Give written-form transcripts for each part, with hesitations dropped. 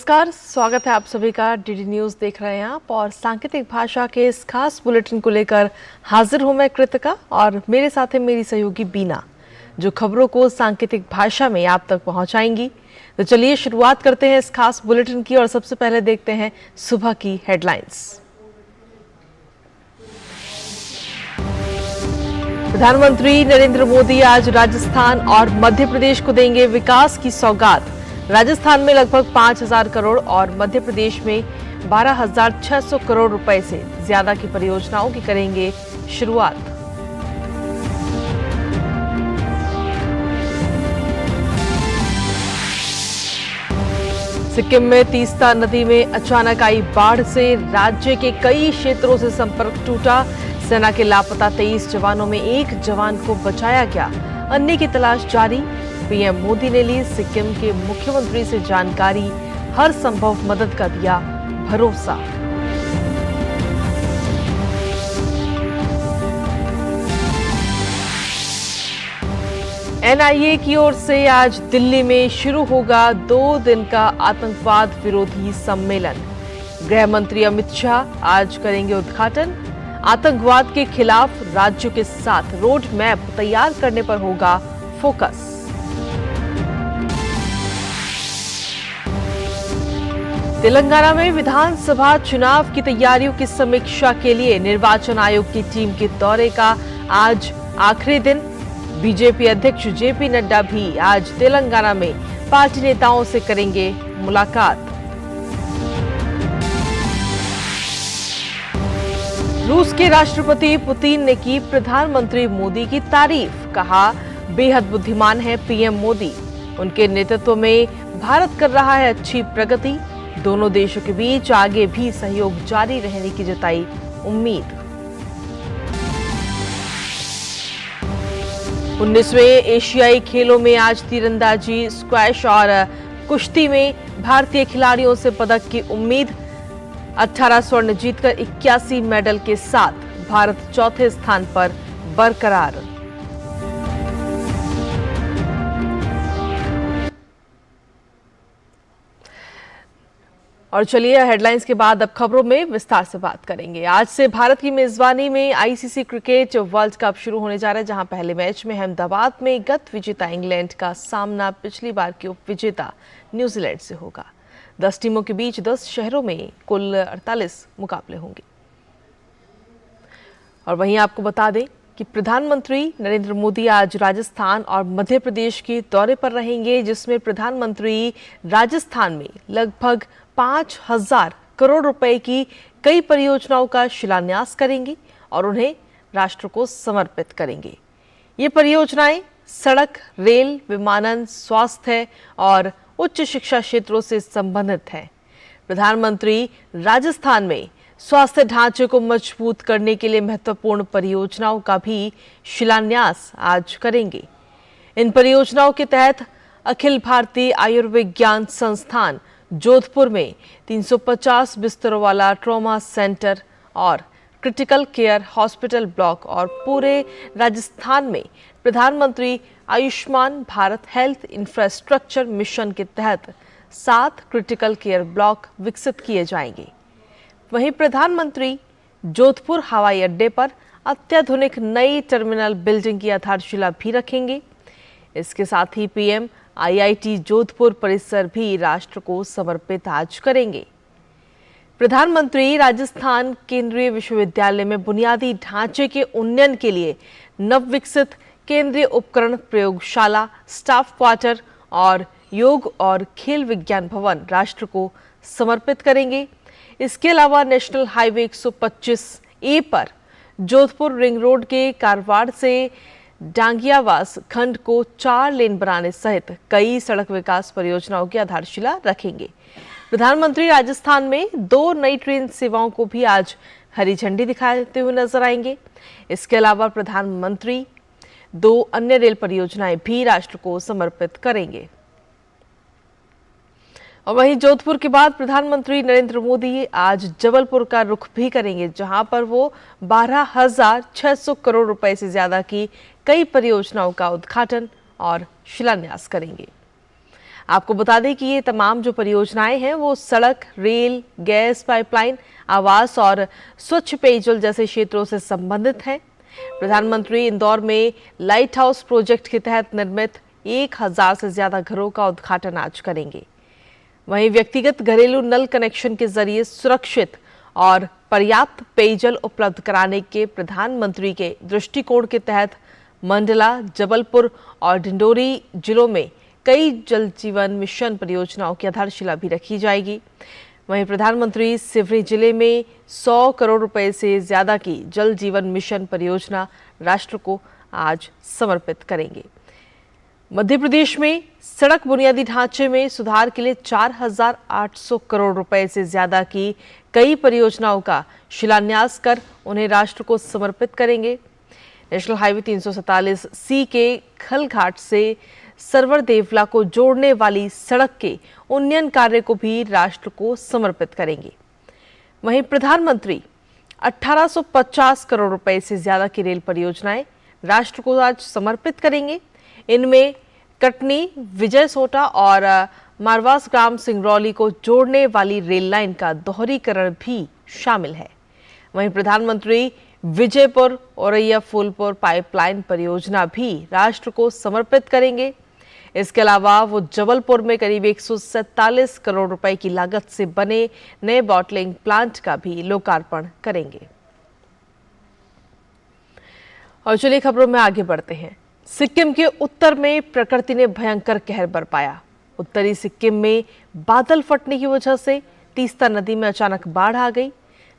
नमस्कार, स्वागत है आप सभी का। डीडी न्यूज़ देख रहे हैं आप और सांकेतिक भाषा के इस खास बुलेटिन को लेकर हाजिर हूं मैं कृतिका और मेरे साथ है मेरी सहयोगी बीना, जो खबरों को सांकेतिक भाषा में आप तक पहुंचाएंगी। तो चलिए शुरुआत करते हैं इस खास बुलेटिन की और सबसे पहले देखते हैं सुबह की हेडलाइंस। प्रधानमंत्री नरेंद्र मोदी आज राजस्थान और मध्य प्रदेश को देंगे विकास की सौगात। राजस्थान में लगभग 5,000 करोड़ और मध्य प्रदेश में 12,600 करोड़ रुपए से ज्यादा की परियोजनाओं की करेंगे शुरुआत। सिक्किम में तीस्ता नदी में अचानक आई बाढ़ से राज्य के कई क्षेत्रों से संपर्क टूटा। सेना के लापता 23 जवानों में एक जवान को बचाया गया, अन्य की तलाश जारी। पीएम मोदी ने ली सिक्किम के मुख्यमंत्री से जानकारी, हर संभव मदद का दिया भरोसा। एनआईए की ओर से आज दिल्ली में शुरू होगा 2 दिन का आतंकवाद विरोधी सम्मेलन। गृह मंत्री अमित शाह आज करेंगे उद्घाटन। आतंकवाद के खिलाफ राज्यों के साथ रोड मैप तैयार करने पर होगा फोकस। तेलंगाना में विधानसभा चुनाव की तैयारियों की समीक्षा के लिए निर्वाचन आयोग की टीम के दौरे का आज आखिरी दिन। बीजेपी अध्यक्ष जेपी नड्डा भी आज तेलंगाना में पार्टी नेताओं से करेंगे मुलाकात। रूस के राष्ट्रपति पुतिन ने की प्रधानमंत्री मोदी की तारीफ, कहा बेहद बुद्धिमान है पीएम मोदी, उनके नेतृत्व में भारत कर रहा है अच्छी प्रगति। दोनों देशों के बीच आगे भी सहयोग जारी रहने की जताई उम्मीद। 19वें एशियाई खेलों में आज तीरंदाजी, स्क्वैश और कुश्ती में भारतीय खिलाड़ियों से पदक की उम्मीद। 18 स्वर्ण जीतकर 81 मेडल के साथ भारत चौथे स्थान पर बरकरार। और चलिए हेडलाइंस के बाद अब खबरों में विस्तार से बात करेंगे। आज से भारत की मेजबानी में आईसीसी क्रिकेट वर्ल्ड कप शुरू होने जा रहा है, जहां पहले मैच में अहमदाबाद में गत विजेता इंग्लैंड का सामना पिछली बार के उप विजेता न्यूजीलैंड से होगा। 10 टीमों के बीच 10 शहरों में कुल 48 मुकाबले होंगे। और वहीं आपको बता दें कि प्रधानमंत्री नरेंद्र मोदी आज राजस्थान और मध्य प्रदेश के दौरे पर रहेंगे, जिसमें प्रधानमंत्री राजस्थान में लगभग 5,000 करोड़ रुपए की कई परियोजनाओं का शिलान्यास करेंगे और उन्हें राष्ट्र को समर्पित करेंगे। ये परियोजनाएं सड़क, रेल, विमानन, स्वास्थ्य और उच्च शिक्षा क्षेत्रों से संबंधित हैं। प्रधानमंत्री राजस्थान में स्वास्थ्य ढांचे को मजबूत करने के लिए महत्वपूर्ण परियोजनाओं का भी शिलान्यास आज करेंगे। इन परियोजनाओं के तहत अखिल भारतीय आयुर्विज्ञान संस्थान जोधपुर में 350 बिस्तरों वाला ट्रॉमा सेंटर और क्रिटिकल केयर हॉस्पिटल ब्लॉक और पूरे राजस्थान में प्रधानमंत्री Ayushman Bharat health infrastructure mission के तहत 7 क्रिटिकल केयर ब्लॉक विकसित किए जाएंगे। वहीं प्रधानमंत्री जोधपुर हवाई अड्डे पर अत्याधुनिक नई टर्मिनल बिल्डिंग की आधारशिला भी रखेंगे। इसके साथ ही पीएम आईआईटी जोधपुर परिसर भी राष्ट्र को समर्पित आज करेंगे। प्रधानमंत्री राजस्थान केंद्रीय विश्वविद्यालय में बुनियादी ढांचे के उन्नयन के लिए नवविकसित केंद्रीय उपकरण प्रयोगशाला, स्टाफ क्वार्टर और योग और खेल विज्ञान भवन राष्ट्र को समर्पित करेंगे। इसके अलावा नेशनल हाईवे 125A पर जोधपुर रिंग रोड के कारवाड़ से डांगियावास खंड को 4 लेन बनाने सहित कई सड़क विकास परियोजनाओं की आधारशिला रखेंगे। प्रधानमंत्री राजस्थान में 2 नई ट्रेन सेवाओं को भी आज हरी झंडी दिखाते हुए नजर आएंगे। इसके अलावा प्रधानमंत्री 2 अन्य रेल परियोजनाएं भी राष्ट्र को समर्पित करेंगे। और वहीं जोधपुर के बाद प्रधानमंत्री नरेंद्र मोदी आज जबलपुर का रुख भी करेंगे, जहां पर वो 12,600 करोड़ रुपए से ज्यादा की कई परियोजनाओं का उद्घाटन और शिलान्यास करेंगे। आपको बता दें कि ये तमाम जो परियोजनाएं हैं वो सड़क, रेल, गैस पाइपलाइन, आवास और स्वच्छ पेयजल जैसे क्षेत्रों से संबंधित हैं। प्रधानमंत्री इंदौर में लाइट हाउस प्रोजेक्ट के तहत निर्मित 1000 से ज्यादा घरों का उद्घाटन आज करेंगे। वहीं व्यक्तिगत घरेलू नल कनेक्शन के जरिए सुरक्षित और पर्याप्त पेयजल उपलब्ध कराने के प्रधानमंत्री के दृष्टिकोण के तहत मंडला, जबलपुर और डिंडोरी जिलों में कई जल जीवन मिशन परियोजनाओं की आधारशिला भी रखी जाएगी। वहीं प्रधानमंत्री सिवनी जिले में 100 करोड़ रुपए से ज्यादा की जल जीवन मिशन परियोजना राष्ट्र को आज समर्पित करेंगे। मध्य प्रदेश में सड़क बुनियादी ढांचे में सुधार के लिए 4800 करोड़ रुपए से ज्यादा की कई परियोजनाओं का शिलान्यास कर उन्हें राष्ट्र को समर्पित करेंगे। नेशनल हाईवे 347 सी के खलघाट से सरवर देवला को जोड़ने वाली सड़क के उन्नयन कार्य को भी राष्ट्र को समर्पित करेंगे। वहीं प्रधानमंत्री 1850 करोड़ रुपए से ज्यादा की रेल परियोजनाएं राष्ट्र को आज समर्पित करेंगे। इनमें कटनी, विजय सोटा और मारवास ग्राम सिंगरौली को जोड़ने वाली रेल लाइन का दोहरीकरण भी शामिल है। वहीं प्रधानमंत्री विजयपुर औरैया फूलपुर पाइपलाइन परियोजना भी राष्ट्र को समर्पित करेंगे। इसके अलावा वो जबलपुर में करीब 147 करोड़ रुपए की लागत से बने नए बॉटलिंग प्लांट का भी लोकार्पण करेंगे। और चलिए खबरों में आगे बढ़ते हैं। सिक्किम के उत्तर में प्रकृति ने भयंकर कहर बरपाया। उत्तरी सिक्किम में बादल फटने की वजह से तीस्ता नदी में अचानक बाढ़ आ गई।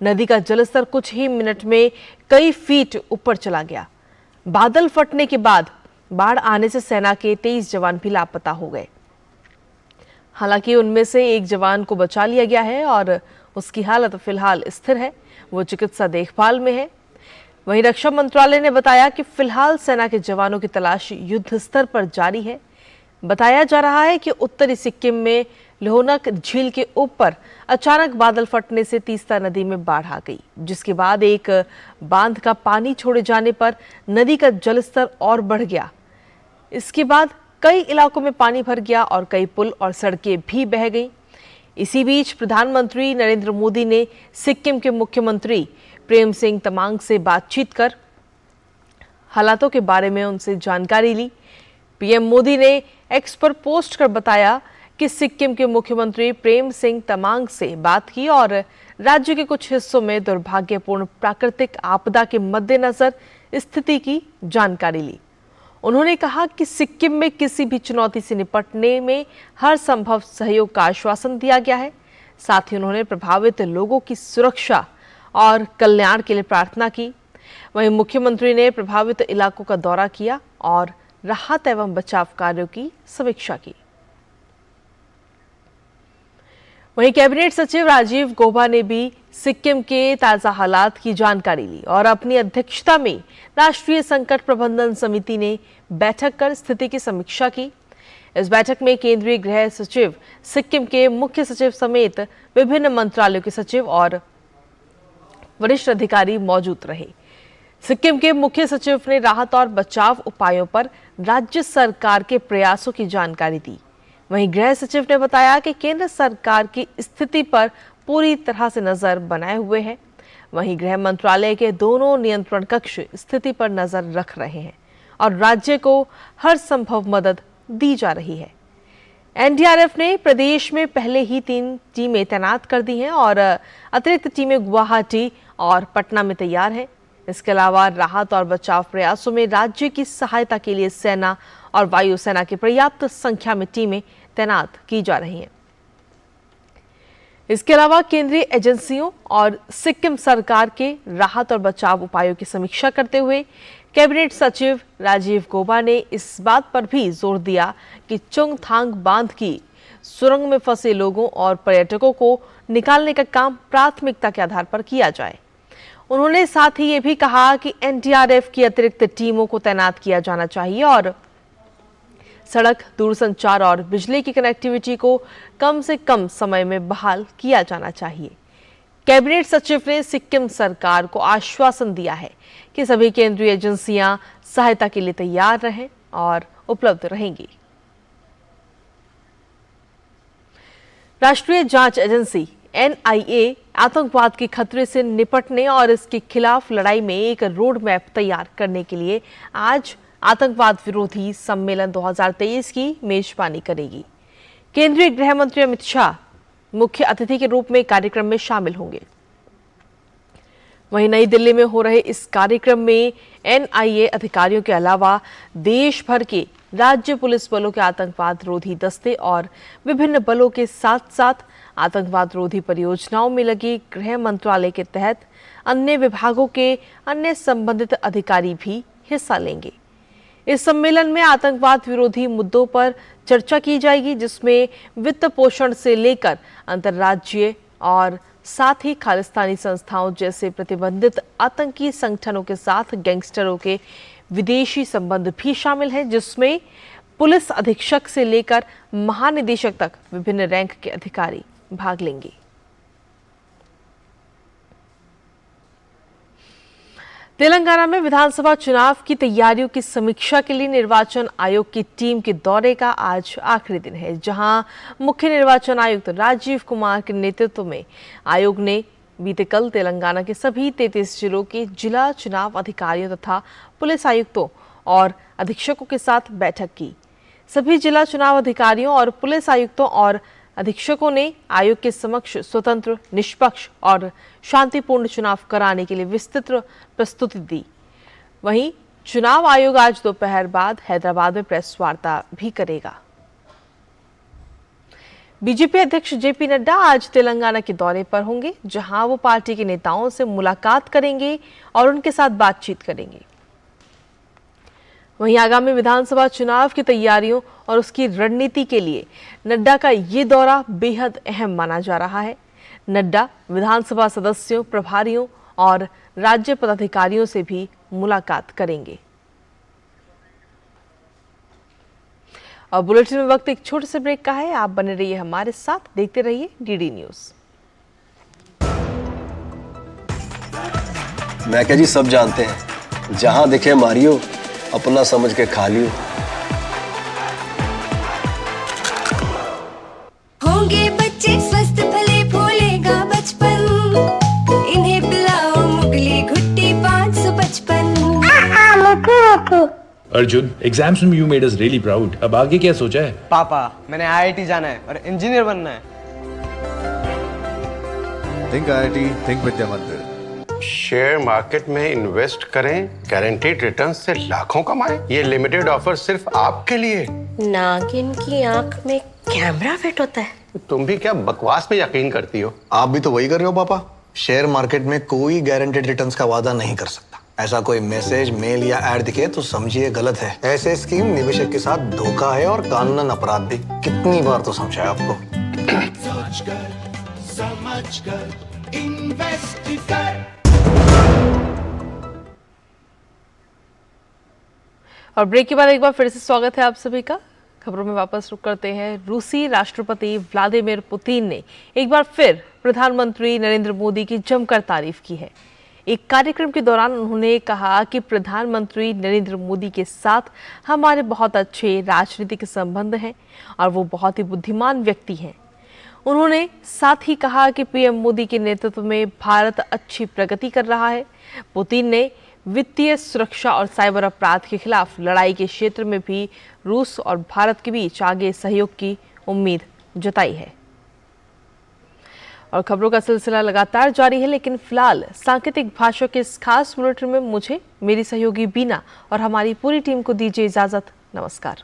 नदी का जलस्तर कुछ ही मिनट में कई फीट ऊपर चला गया। बादल फटने के बाद बाढ़ आने से सेना के 23 जवान भी लापता हो गए। हालांकि उनमें से एक जवान को बचा लिया गया है और उसकी हालत फिलहाल स्थिर है, वो चिकित्सा देखभाल में है। वहीं रक्षा मंत्रालय ने बताया कि फिलहाल सेना के जवानों की तलाश युद्ध स्तर पर जारी है। बताया जा रहा है कि उत्तरी सिक्किम में लोहनक झील के ऊपर अचानक बादल फटने से तीस्ता नदी में बाढ़ आ गई, जिसके बाद एक बांध का पानी छोड़े जाने पर नदी का जलस्तर और बढ़ गया। इसके बाद कई इलाकों में पानी भर गया और कई पुल और सड़कें भी बह गईं। इसी बीच प्रधानमंत्री नरेंद्र मोदी ने सिक्किम के मुख्यमंत्री प्रेम सिंह तमांग से बातचीत कर हालातों के बारे में उनसे जानकारी ली। पीएम मोदी ने एक्स पर पोस्ट कर बताया कि सिक्किम के मुख्यमंत्री प्रेम सिंह तमांग से बात की और राज्य के कुछ हिस्सों में दुर्भाग्यपूर्ण प्राकृतिक आपदा के मद्देनजर स्थिति की जानकारी ली। उन्होंने कहा कि सिक्किम में किसी भी चुनौती से निपटने में हर संभव सहयोग का आश्वासन दिया गया है। साथ ही उन्होंने प्रभावित लोगों की सुरक्षा और कल्याण के लिए प्रार्थना की। वहीं मुख्यमंत्री ने प्रभावित इलाकों का दौरा किया और राहत एवं बचाव कार्यों की समीक्षा की। वहीं कैबिनेट सचिव राजीव गौबा ने भी सिक्किम के ताजा हालात की जानकारी ली और अपनी अध्यक्षता में राष्ट्रीय संकट प्रबंधन समिति ने बैठक कर स्थिति की समीक्षा की। इस बैठक में केंद्रीय गृह सचिव, सिक्किम के मुख्य सचिव समेत विभिन्न मंत्रालयों के सचिव और वरिष्ठ अधिकारी मौजूद रहे। सिक्किम के मुख्य सचिव ने राहत और बचाव उपायों पर राज्य सरकार के प्रयासों की जानकारी दी। वहीं गृह सचिव ने बताया कि केंद्र सरकार की स्थिति पर पूरी तरह से नजर बनाए हुए है। वहीं गृह मंत्रालय के दोनों नियंत्रण कक्ष स्थिति पर नजर रख रहे हैं और राज्य को हर संभव मदद दी जा रही है। एनडीआरएफ ने प्रदेश में पहले ही 3 टीमें तैनात कर दी हैं और अतिरिक्त टीमें गुवाहाटी और पटना में तैयार हैं। इसके अलावा राहत और बचाव प्रयासों में राज्य की सहायता के लिए सेना और वायुसेना की पर्याप्त संख्या में टीमें तैनात की जा रही हैं। इसके अलावा केंद्रीय एजेंसियों और सिक्किम सरकार के राहत और बचाव उपायों की समीक्षा करते हुए कैबिनेट सचिव राजीव गौबा ने इस बात पर भी जोर दिया कि चुंगथांग बांध की सुरंग में फंसे लोगों और पर्यटकों को निकालने का काम प्राथमिकता के आधार पर किया जाए। उन्होंने साथ ही ये भी कहा कि एनडीआरएफ की अतिरिक्त टीमों को तैनात किया जाना चाहिए और सड़क, दूरसंचार और बिजली की कनेक्टिविटी को कम से कम समय में बहाल किया जाना चाहिए। कैबिनेट सचिव ने सिक्किम सरकार को आश्वासन दिया है कि सभी केंद्रीय एजेंसियां सहायता के लिए तैयार रहें और उपलब्ध रहेंगी। राष्ट्रीय जांच एजेंसी NIA आतंकवाद के खतरे से निपटने और इसके खिलाफ लड़ाई में एक रोड मैप तैयार करने के लिए आज आतंकवाद विरोधी सम्मेलन 2023 की मेजबानी करेगी। केंद्रीय गृह मंत्री अमित शाह मुख्य अतिथि के रूप में कार्यक्रम में शामिल होंगे। वहीं नई दिल्ली में हो रहे इस कार्यक्रम में NIA अधिकारियों के अलावा देश भर के राज्य पुलिस बलों के आतंकवाद रोधी दस्ते और विभिन्न बलों के साथ साथ आतंकवाद रोधी परियोजनाओं में लगी गृह मंत्रालय के तहत अन्य विभागों के अन्य संबंधित अधिकारी भी हिस्सा लेंगे। इस सम्मेलन में आतंकवाद विरोधी मुद्दों पर चर्चा की जाएगी, जिसमें वित्त पोषण से लेकर अंतर्राज्यीय और साथ ही खालिस्तानी संस्थाओं जैसे प्रतिबंधित आतंकी संगठनों के साथ गैंगस्टरों के विदेशी संबंध भी शामिल हैं, जिसमें पुलिस अधीक्षक से लेकर महानिदेशक तक विभिन्न रैंक के अधिकारी भाग लेंगे। तेलंगाना में विधानसभा चुनाव की तैयारियों की समीक्षा के लिए निर्वाचन आयोग की टीम के दौरे का आज आखिरी दिन है, जहां मुख्य निर्वाचन आयुक्त राजीव कुमार के नेतृत्व में आयोग ने बीते कल तेलंगाना के सभी 33 जिलों के जिला चुनाव अधिकारियों तथा पुलिस आयुक्तों और अधीक्षकों के साथ बैठक की। सभी जिला चुनाव अधिकारियों और पुलिस आयुक्तों और अधीक्षकों ने आयोग के समक्ष स्वतंत्र, निष्पक्ष और शांतिपूर्ण चुनाव कराने के लिए विस्तृत प्रस्तुति दी। वहीं चुनाव आयोग आज दोपहर बाद हैदराबाद में प्रेस वार्ता भी करेगा। बीजेपी अध्यक्ष JP नड्डा आज तेलंगाना के दौरे पर होंगे, जहां वो पार्टी के नेताओं से मुलाकात करेंगे और उनके साथ बातचीत करेंगे। वहीं आगामी विधानसभा चुनाव की तैयारियों और उसकी रणनीति के लिए नड्डा का ये दौरा बेहद अहम माना जा रहा है। नड्डा विधानसभा सदस्यों, प्रभारियों और राज्य पदाधिकारियों से भी मुलाकात करेंगे। और बुलेटिन में वक्त एक छोटे से ब्रेक का है। आप बने रहिए हमारे साथ, देखते रहिए DD न्यूज। मैं क्या जी, सब जानते हैं, जहां दिखे मारियो, अपना समझ के खा लियो। होंगे बच्चे स्वस्थ, भले फूलेगा बचपन, इन्हें पिलाओ मुगली घुट्टी 555। अर्जुन, एग्जाम्स में you made us really proud. अब आगे क्या सोचा है? पापा, मैंने IIT जाना है और इंजीनियर बनना है। Think IIT, think विद्या मंदिर। शेयर मार्केट में इन्वेस्ट करें, गारंटीड रिटर्न से लाखों कमाएं। ये लिमिटेड ऑफर सिर्फ आपके लिए। नागिन की आंख में कैमरा फिट होता है। तुम भी क्या बकवास पे यकीन करती हो? आप भी तो वही कर रहे हो पापा। शेयर मार्केट में कोई गारंटीड रिटर्न्स का वादा नहीं कर सकता। ऐसा कोई मैसेज, मेल या ऐड दिखे तो समझिए गलत है। ऐसे स्कीम निवेशक के साथ धोखा है और कानूनन अपराध भी। कितनी बार तो समझाया आपको। समझकर इन्वेस्ट कर। और ब्रेक के बाद एक बार फिर से स्वागत है आप सभी का। खबरों में वापस रुक करते हैं। रूसी राष्ट्रपति व्लादिमीर पुतिन ने एक बार फिर प्रधानमंत्री नरेंद्र मोदी की जमकर तारीफ की है। एक कार्यक्रम के दौरान उन्होंने कहा कि प्रधानमंत्री नरेंद्र मोदी के साथ हमारे बहुत अच्छे राजनीतिक संबंध हैं और वो बहुत ही बुद्धिमान व्यक्ति हैं। उन्होंने साथ ही कहा कि PM मोदी के नेतृत्व में भारत अच्छी प्रगति कर रहा है। पुतिन ने वित्तीय सुरक्षा और साइबर अपराध के खिलाफ लड़ाई के क्षेत्र में भी रूस और भारत के बीच आगे सहयोग की उम्मीद जताई है। और खबरों का सिलसिला लगातार जारी है, लेकिन फिलहाल सांकेतिक भाषा के इस खास बुलेटिन में मुझे, मेरी सहयोगी बीना और हमारी पूरी टीम को दीजिए इजाजत। नमस्कार।